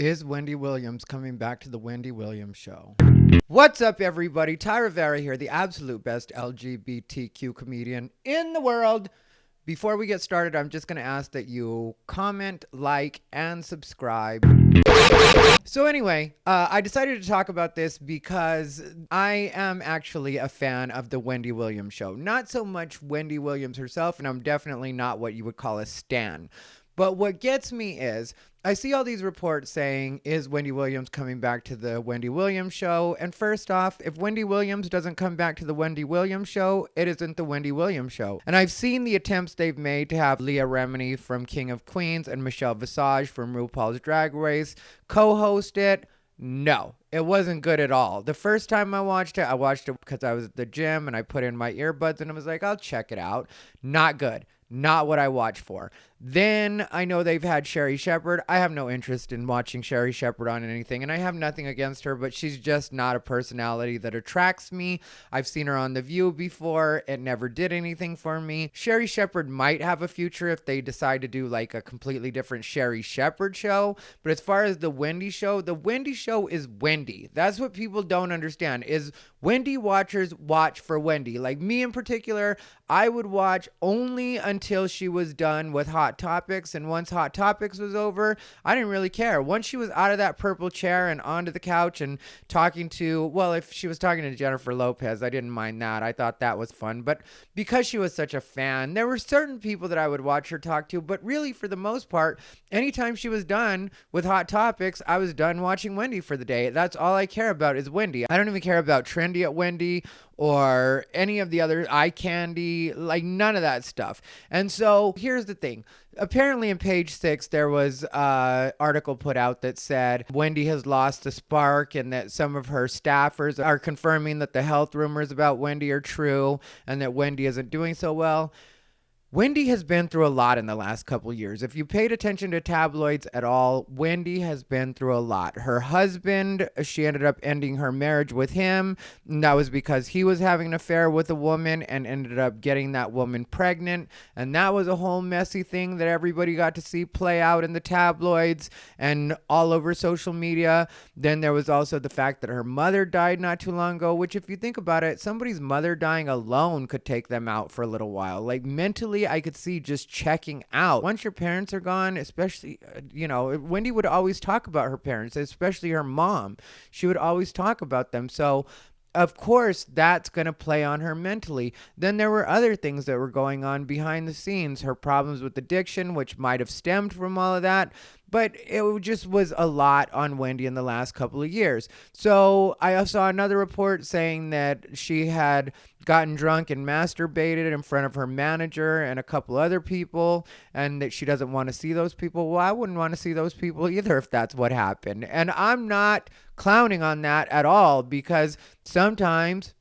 Is Wendy Williams coming back to the Wendy Williams show? What's up, everybody? Rivera here, the absolute best LGBTQ comedian in the world. Before we get started, I'm just going to ask that you comment, like, and subscribe. So anyway, I decided to talk about this because I am actually a fan of the Wendy Williams show. Not so much Wendy Williams herself, and I'm definitely not what you would call a stan. But what gets me is I see all these reports saying, is Wendy Williams coming back to the Wendy Williams show? And first off, if Wendy Williams doesn't come back to the Wendy Williams show, it isn't the Wendy Williams show. And I've seen the attempts they've made to have Leah Remini from King of Queens and Michelle Visage from RuPaul's Drag Race co-host it. No, it wasn't good at all. The first time I watched it because I was at the gym and I put in my earbuds and I was like, I'll check it out. Not good. Not what I watch for. Then I know they've had Sherri Shepherd. I have no interest in watching Sherri Shepherd on anything, and I have nothing against her, but she's just not a personality that attracts me. I've seen her on The View before. It never did anything for me. Sherri Shepherd might have a future if they decide to do like a completely different Sherri Shepherd show, but as far as the Wendy show is Wendy. That's what people don't understand, is Wendy watchers watch for Wendy. Like me in particular, I would watch only until she was done with Hot Topics, and once Hot Topics was over, I didn't really care. Once she was out of that purple chair and onto the couch and talking to, well, if she was talking to Jennifer Lopez, I didn't mind that. I thought that was fun, but because she was such a fan, there were certain people that I would watch her talk to, but really for the most part, anytime she was done with Hot Topics, I was done watching Wendy for the day. That's all I care about is Wendy. I don't even care about Trendy at Wendy or any of the other eye candy, like none of that stuff. And so here's the thing. Apparently in Page 6, there was an article put out that said Wendy has lost the spark and that some of her staffers are confirming that the health rumors about Wendy are true and that Wendy isn't doing so well. Wendy has been through a lot in the last couple years. If you paid attention to tabloids at all, Wendy has been through a lot. Her husband, she ended up ending her marriage with him. And that was because he was having an affair with a woman and ended up getting that woman pregnant. And that was a whole messy thing that everybody got to see play out in the tabloids and all over social media. Then there was also the fact that her mother died not too long ago, which if you think about it, somebody's mother dying alone could take them out for a little while. Like mentally, I could see just checking out. Once your parents are gone, especially, Wendy would always talk about her parents, especially her mom. She would always talk about them. So of course, that's going to play on her mentally. Then there were other things that were going on behind the scenes. Her problems with addiction, which might have stemmed from all of that. But it just was a lot on Wendy in the last couple of years. So I saw another report saying that she had gotten drunk and masturbated in front of her manager and a couple other people, and that she doesn't want to see those people. Well, I wouldn't want to see those people either if that's what happened. And I'm not clowning on that at all, because sometimes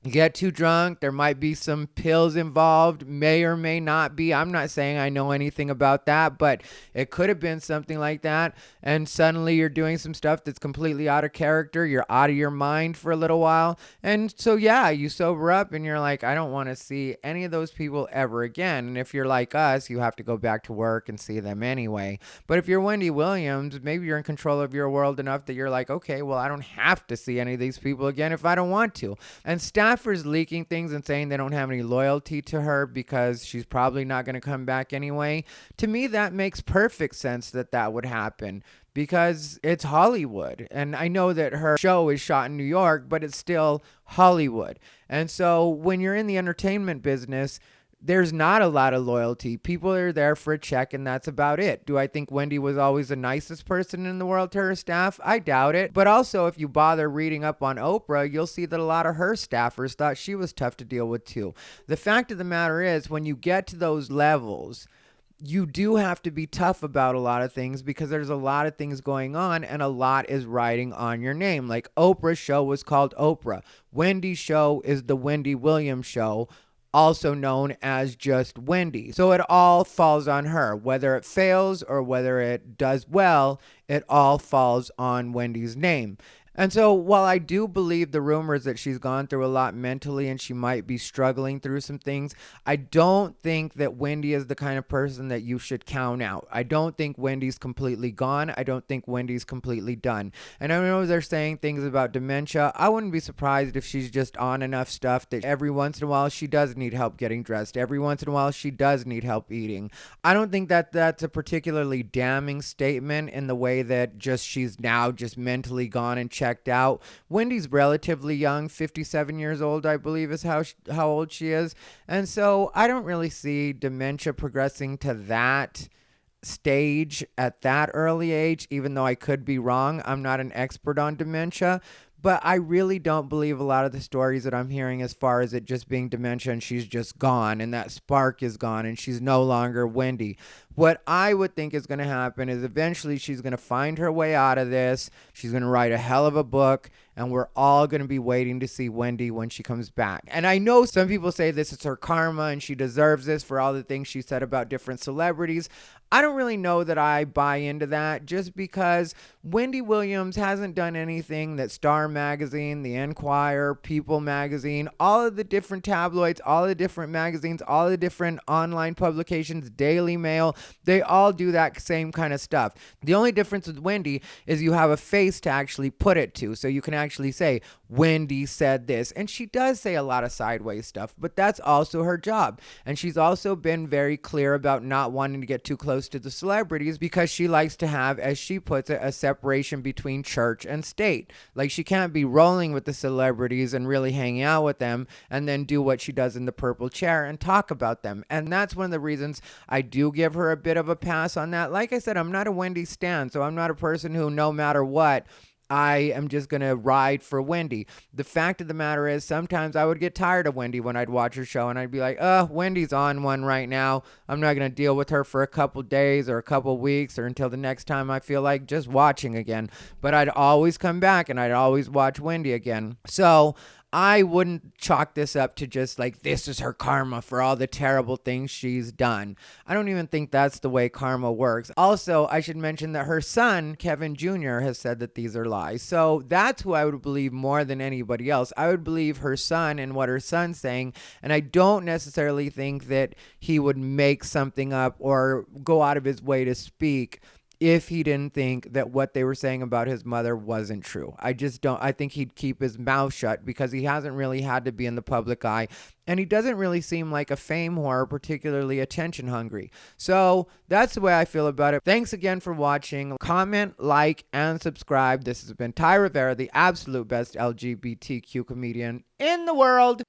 you get too drunk, there might be some pills involved, may or may not be. I'm not saying I know anything about that, but it could have been something like that. And suddenly you're doing some stuff that's completely out of character. You're out of your mind for a little while. And so, yeah, you sober up and you're like, I don't want to see any of those people ever again. And if you're like us, you have to go back to work and see them anyway. But if you're Wendy Williams, maybe you're in control of your world enough that you're like, okay, well, I don't have to see any of these people again if I don't want to. And staffers leaking things and saying they don't have any loyalty to her because she's probably not going to come back anyway. To me, that makes perfect sense that would happen, because it's Hollywood. And I know that her show is shot in New York, but it's still Hollywood. And so when you're in the entertainment business, there's not a lot of loyalty. People are there for a check, and that's about it. Do I think Wendy was always the nicest person in the world to her staff? I doubt it. But also, if you bother reading up on Oprah, you'll see that a lot of her staffers thought she was tough to deal with too. The fact of the matter is, when you get to those levels, you do have to be tough about a lot of things, because there's a lot of things going on and a lot is riding on your name. Like Oprah's show was called Oprah. Wendy's show is the Wendy Williams show, also known as just Wendy. So it all falls on her. Whether it fails or whether it does well, it all falls on Wendy's name. And so, while I do believe the rumors that she's gone through a lot mentally and she might be struggling through some things, I don't think that Wendy is the kind of person that you should count out. I don't think Wendy's completely gone. I don't think Wendy's completely done. And I know they're saying things about dementia. I wouldn't be surprised if she's just on enough stuff that every once in a while she does need help getting dressed. Every once in a while she does need help eating. I don't think that that's a particularly damning statement in the way that just she's now just mentally gone and checked out. Wendy's relatively young, 57 years old, I believe is how old she is. And so I don't really see dementia progressing to that stage at that early age, even though I could be wrong. I'm not an expert on dementia. But I really don't believe a lot of the stories that I'm hearing as far as it just being dementia and she's just gone and that spark is gone and she's no longer Wendy. What I would think is going to happen is eventually she's going to find her way out of this. She's going to write a hell of a book, and we're all going to be waiting to see Wendy when she comes back. And I know some people say this is her karma and she deserves this for all the things she said about different celebrities. I don't really know that I buy into that, just because Wendy Williams hasn't done anything that Star Magazine, The Enquirer, People Magazine, all of the different tabloids, all the different magazines, all the different online publications, Daily Mail, they all do that same kind of stuff. The only difference with Wendy is you have a face to actually put it to, so you can actually say, Wendy said this. And she does say a lot of sideways stuff, but that's also her job. And she's also been very clear about not wanting to get too close to the celebrities because she likes to have, as she puts it, a separation between church and state. Like, she can't be rolling with the celebrities and really hanging out with them and then do what she does in the purple chair and talk about them. And that's one of the reasons I do give her a bit of a pass on that. Like I said, I'm not a Wendy stan, so I'm not a person who, no matter what, I am just going to ride for Wendy. The fact of the matter is, sometimes I would get tired of Wendy when I'd watch her show and I'd be like, Wendy's on one right now. I'm not going to deal with her for a couple days or a couple weeks or until the next time I feel like just watching again. But I'd always come back and I'd always watch Wendy again. So I wouldn't chalk this up to just like, this is her karma for all the terrible things she's done. I don't even think that's the way karma works. Also, I should mention that her son, Kevin Jr., has said that these are lies. So that's who I would believe more than anybody else. I would believe her son and what her son's saying. And I don't necessarily think that he would make something up or go out of his way to speak if he didn't think that what they were saying about his mother wasn't true. I just don't. I think he'd keep his mouth shut because he hasn't really had to be in the public eye. And he doesn't really seem like a fame whore, particularly attention hungry. So that's the way I feel about it. Thanks again for watching. Comment, like, and subscribe. This has been Ty Rivera, the absolute best LGBTQ comedian in the world.